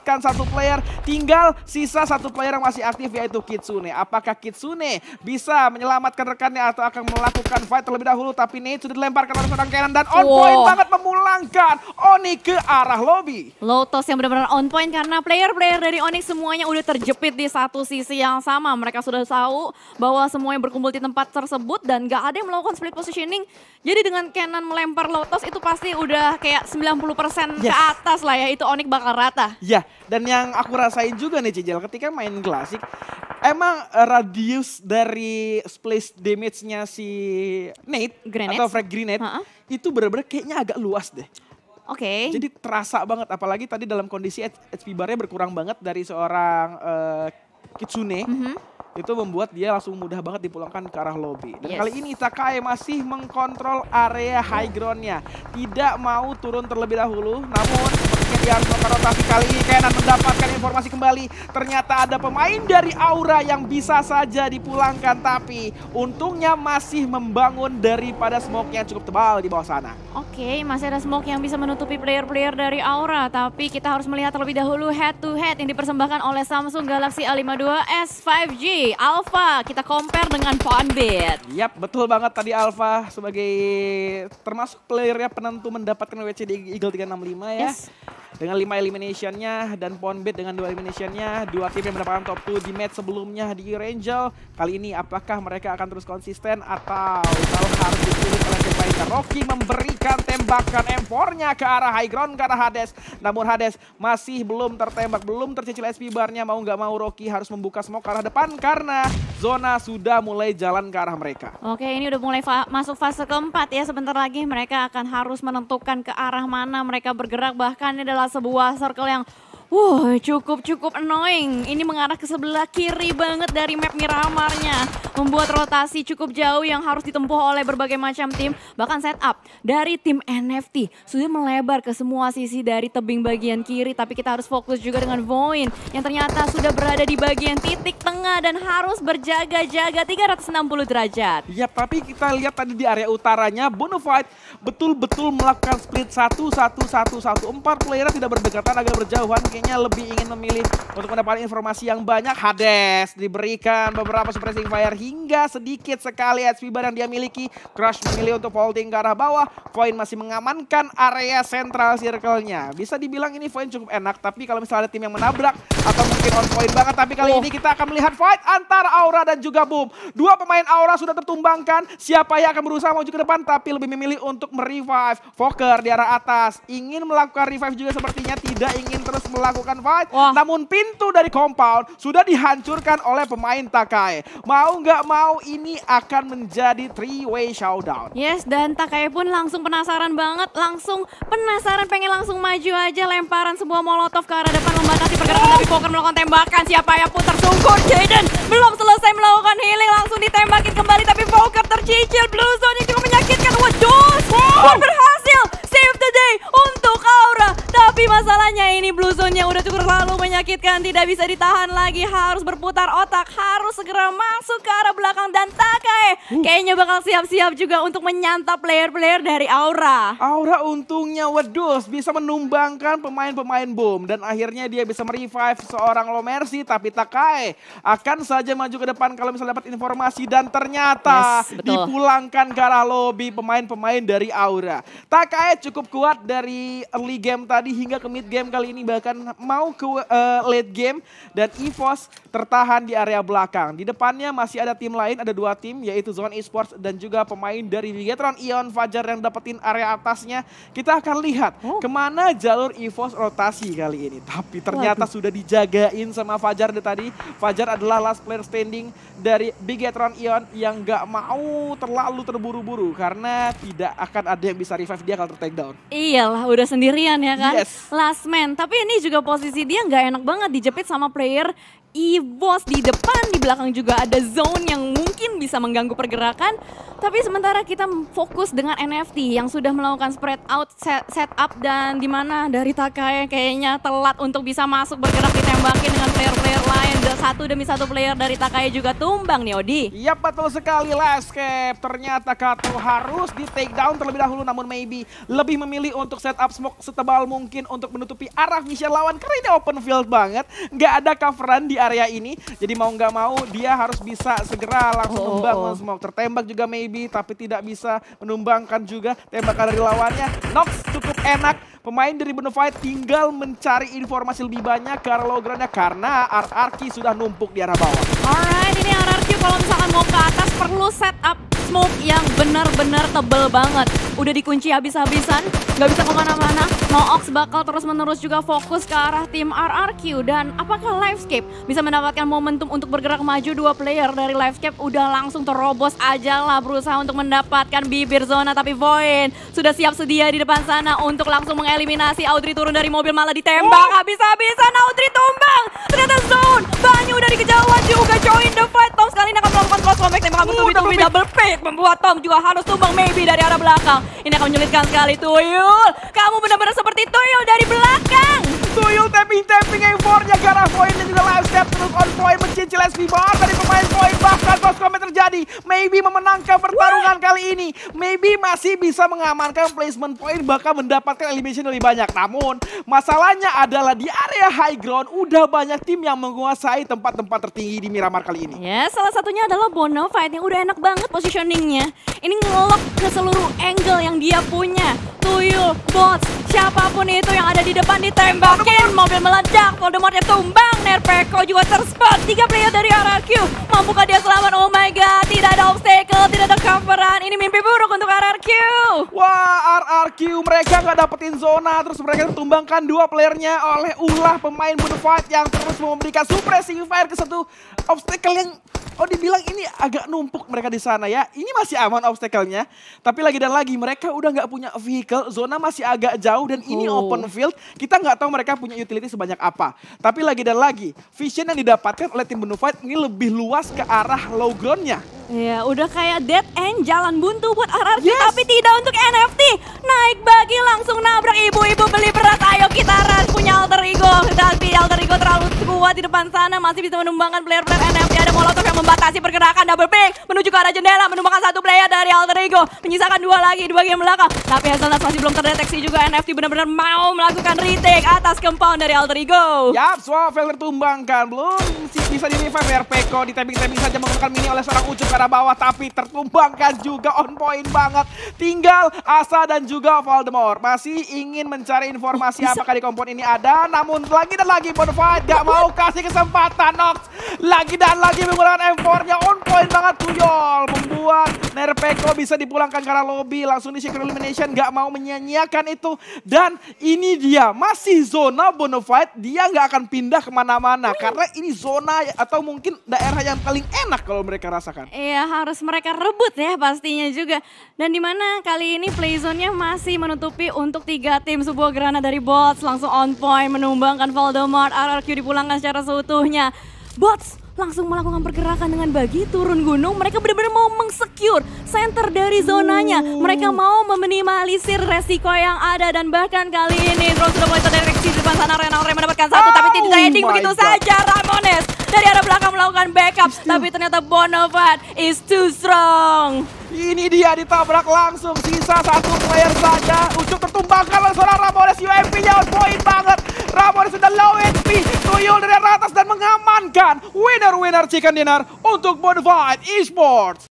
Kan satu player, tinggal sisa satu player yang masih aktif yaitu Kitsune. Apakah Kitsune bisa menyelamatkan rekannya atau akan melakukan fight terlebih dahulu? Tapi Nate sudah dilemparkan oleh seorang Cannon dan on point banget memulangkan Onyx ke arah lobby. Lotus yang benar-benar on point karena player-player dari Onyx semuanya udah terjepit di satu sisi yang sama. Mereka sudah tahu bahwa semuanya berkumpul di tempat tersebut dan gak ada yang melakukan split positioning. Jadi dengan Cannon melempar Lotus itu pasti udah kayak 90% ke atas lah ya, itu Onyx bakal rata. Ya, dan yang aku rasain juga nih Cijel, ketika main klasik, emang radius dari splash damage-nya si Nate atau frag grenade itu bener-bener kayaknya agak luas deh. Oke. Jadi terasa banget, apalagi tadi dalam kondisi HP bar-nya berkurang banget dari seorang Kitsune. Itu membuat dia langsung mudah banget dipulangkan ke arah lobby. Dan kali ini Takai masih mengkontrol area high ground-nya. Tidak mau turun terlebih dahulu, namun sepertinya dia harus melakukan rotasi kali ini. Kenan mendapatkan informasi kembali. Ternyata ada pemain dari Aura yang bisa saja dipulangkan. Tapi untungnya masih membangun daripada smoke yang cukup tebal di bawah sana. Oke, masih ada smoke yang bisa menutupi player-player dari Aura. Tapi kita harus melihat terlebih dahulu head to head yang dipersembahkan oleh Samsung Galaxy A52s 5G. Alpha kita compare dengan Ponbit. Yap, betul banget tadi Alpha sebagai termasuk playernya penentu mendapatkan WC di Eagle 365 ya. Dengan 5 eliminationnya dan Ponbit dengan 2 eliminationnya. Dua tim yang mendapatkan top 2 di match sebelumnya di Erangel. Kali ini apakah mereka akan terus konsisten atau kalau harus ditulis oleh tim lainnya. Rocky memberikan tembakan M4-nya ke arah high ground, ke arah Hades. Namun Hades masih belum tertembak, belum tercicil SP bar-nya. Mau nggak mau Rocky harus membuka smoke ke arah depan karena zona sudah mulai jalan ke arah mereka. Oke, ini udah mulai masuk fase keempat ya. Sebentar lagi mereka akan harus menentukan ke arah mana mereka bergerak. Bahkan ini adalah sebuah circle yang cukup annoying. Ini mengarah ke sebelah kiri banget dari map Miramarnya. Membuat rotasi cukup jauh yang harus ditempuh oleh berbagai macam tim. Bahkan setup dari tim NFT sudah melebar ke semua sisi dari tebing bagian kiri. Tapi kita harus fokus juga dengan Voin yang ternyata sudah berada di bagian titik tengah dan harus berjaga-jaga 360 derajat. Ya, tapi kita lihat tadi di area utaranya Bonafide betul-betul melakukan split 1-1-1-1. 4 player tidak berdekatan, agak berjauhan. Kayaknya lebih ingin memilih untuk mendapatkan informasi yang banyak. Hades diberikan beberapa suppressing fire hingga sedikit sekali HP bar yang dia miliki. Crush memilih untuk vaulting ke arah bawah. Voin masih mengamankan area central circle-nya. Bisa dibilang ini Voin cukup enak, tapi kalau misalnya ada tim yang menabrak atau mungkin on point banget. Tapi kali ini kita akan melihat fight antara Aura dan juga Boom. Dua pemain Aura sudah tertumbangkan. Siapa yang akan berusaha maju ke depan tapi lebih memilih untuk merevive. Fokker di arah atas ingin melakukan revive juga sepertinya, tidak ingin terus melakukan fight. Namun pintu dari compound sudah dihancurkan oleh pemain Takai. Mau nggak mau ini akan menjadi 3-way showdown. Yes, dan Takai pun langsung penasaran banget. Langsung penasaran, pengen langsung maju aja. Lemparan sebuah molotov ke arah depan membatasi pergerakan dari Fokker melakukan tembakan. Siapa yang pun tersungkur. Jaden belum selesai melakukan healing, langsung ditembakin kembali. Tapi Fokker tercicil. Blue Zone yang cukup menyakitkan. Waduh, berhasil save the day untuk Aura. Tapi masalahnya ini Blue Zone-nya udah cukup terlalu menyakitkan. Tidak bisa ditahan lagi, harus berputar otak. Harus segera masuk ke arah belakang. Dan Takai kayaknya bakal siap-siap juga untuk menyantap player-player dari Aura. Aura untungnya wedus bisa menumbangkan pemain-pemain Boom. Dan akhirnya dia bisa merevive seorang Low Mercy. Tapi Takai akan saja maju ke depan kalau misalnya dapat informasi. Dan ternyata dipulangkan ke arah lobby pemain-pemain dari Aura. Takai cukup kuat dari early game tadi hingga ke mid game kali ini. Bahkan mau ke late game. Dan EVOS tertahan di area belakang. Di depannya masih ada tim lain, ada dua tim yaitu Zone Esports dan juga pemain dari Bigetron Ion Fajar yang dapetin area atasnya. Kita akan lihat kemana jalur EVOS rotasi kali ini. Tapi ternyata sudah dijagain sama Fajar tadi. Fajar adalah last player standing dari Bigetron Ion yang gak mau terlalu terburu-buru karena tidak akan ada yang bisa revive dia kalau ter-takedown. Iyalah, udah sendirian ya kan? Yes. Last man, tapi ini juga posisi dia gak enak banget dijepit sama player EVOS di depan, di belakang juga ada Zone yang mungkin bisa mengganggu pergerakan. Tapi sementara kita fokus dengan NFT yang sudah melakukan spread out, setup, dan dimana dari Takai kayaknya telat untuk bisa masuk bergerak ditembakin dengan player-player lain. Satu demi satu player dari Takai juga tumbang nih Odi. Iya betul sekali Landscape. Ternyata Kato harus di take down terlebih dahulu, namun maybe lebih memilih untuk setup smoke setebal mungkin untuk menutupi arah vision lawan karena ini open field banget. Nggak ada coveran di area ini. Jadi mau nggak mau dia harus bisa segera langsung membangun smoke. Tertembak juga maybe tapi tidak bisa menumbangkan juga tembakan dari lawannya. Nox cukup enak. Pemain dari Bonafide tinggal mencari informasi lebih banyak ke arah low ground-nya karena RRQ sudah numpuk di arah bawah. Alright, ini RRQ kalau misalkan mau ke atas perlu setup smoke yang benar-benar tebel banget. Udah dikunci habis-habisan, nggak bisa kemana-mana. Noox bakal terus-menerus juga fokus ke arah tim RRQ. Dan apakah Livescape bisa mendapatkan momentum untuk bergerak maju? Dua player dari Livescape udah langsung terobos aja lah berusaha untuk mendapatkan bibir zona. Tapi Void sudah siap sedia di depan sana untuk langsung mengelimiasi. Audrey turun dari mobil malah ditembak habis-habisan. Audrey tumbang. Ternyata Zone Banyu dari kejauhan juga join the fight. Tom sekali ini akan melakukan cross combat tembakan bertubi-tubi double pick. Membuat Tom juga harus tumbang maybe dari arah belakang. Ini akan menyulitkan sekali Tuyul. Kamu benar-benar seperti Tuyul dari belakang. Tuyul tapping M4-nya ke arah Void dan juga Livescape terus on point mencicil SP bar dari pemain Void. Bahkan cross combat terjadi. Maybe memenangkan pertarungan kali ini. Maybe masih bisa mengamankan placement point bahkan mendapatkan elimination lebih banyak. Namun masalahnya adalah di area high ground udah banyak tim yang menguasai tempat-tempat tertinggi di Miramar kali ini. Ya, salah satunya adalah Bonafide yang udah enak banget positioningnya. Ini ngelok ke seluruh angle yang dia punya. Tuyul, Bots, siapapun itu yang ada di depan ditembakin. Mobil meledak, Voldemortnya tumbang. Nerpeko juga terspot. 3 player dari RRQ. Mampukah dia selamat? Oh my god, tidak ada obstacle, tidak ada coveran. Ini mimpi buruk untuk RRQ. Wah, RRQ mereka nggak dapetin zona, terus mereka tumbangkan 2 playernya oleh ulah pemain Bonafide yang terus memberikan suppressing fire ke satu obstacle yang dibilang ini agak numpuk mereka di sana ya. Ini masih aman obstacle-nya, tapi lagi dan lagi mereka udah nggak punya vehicle, zona masih agak jauh dan ini open field. Kita nggak tahu mereka punya utility sebanyak apa. Tapi lagi dan lagi, vision yang didapatkan oleh tim Bonafide ini lebih luas ke arah low ground-nya. Ya, udah kayak dead end, jalan buntu buat RRQ, tapi tidak untuk NFT. Naik bagi langsung nabrak ibu-ibu beli beras. Ayo kita rush, punya alter ego. Tapi alter ego terlalu kuat di depan sana, masih bisa menumbangkan player-player NFT. Ada Molotov yang membatasi pergerakan, double pick menuju ke arah jendela, menumbangkan 1 player dari alter ego. Menyisakan 2 lagi di bagian belakang. Tapi Hazelnuts masih belum terdeteksi juga. NFT benar-benar mau melakukan retake atas compound dari alter ego. Yap, Swavel tertumbangkan. Belum bisa di-revive Nerpeko. Di tapping-tapping saja menggunakan mini oleh seorang Ucup ke arah bawah. Tapi tertumbangkan juga, on point banget. Tinggal Asa dan juga Voldemort. Masih ingin mencari informasi apakah di kompon ini ada. Namun lagi dan lagi Bonafide gak mau kasih kesempatan. Nox lagi dan lagi menggunakan M4-nya, on point banget Tuyol. Membuat Nerpeko bisa dipulangkan ke arah lobby. Langsung di secret elimination, gak mau menyia-nyiakan itu. Dan ini dia, masih zona Bonafide. Dia gak akan pindah kemana-mana. Karena ini zona atau mungkin daerah yang paling enak kalau mereka rasakan. Iya, harus mereka rebut ya pastinya juga. Dan dimana kali ini playzone-nya masih menutupi untuk 3 tim. Sebuah granat dari Bots langsung on point menumbangkan Voldemort. RRQ dipulangkan secara seutuhnya. Bots langsung melakukan pergerakan dengan bagi turun gunung. Mereka benar-benar mau mengsecure center dari zonanya. Mereka mau meminimalisir resiko yang ada. Dan bahkan kali ini drone sudah mulai terdeteksi di depan sana. Renalre mendapatkan 1 tapi tidak ending begitu saja. Ramones dari arah belakang melakukan backup. Tapi ternyata Bonafide is too strong. Ini dia ditabrak langsung, sisa 1 player saja. Ucup tertumbangkan oleh seorang Ramones. UMP-nya on point banget. Ramones sudah low HP. Tuyul dari atas dan mengamankan winner chicken dinner untuk Bonafide Esports.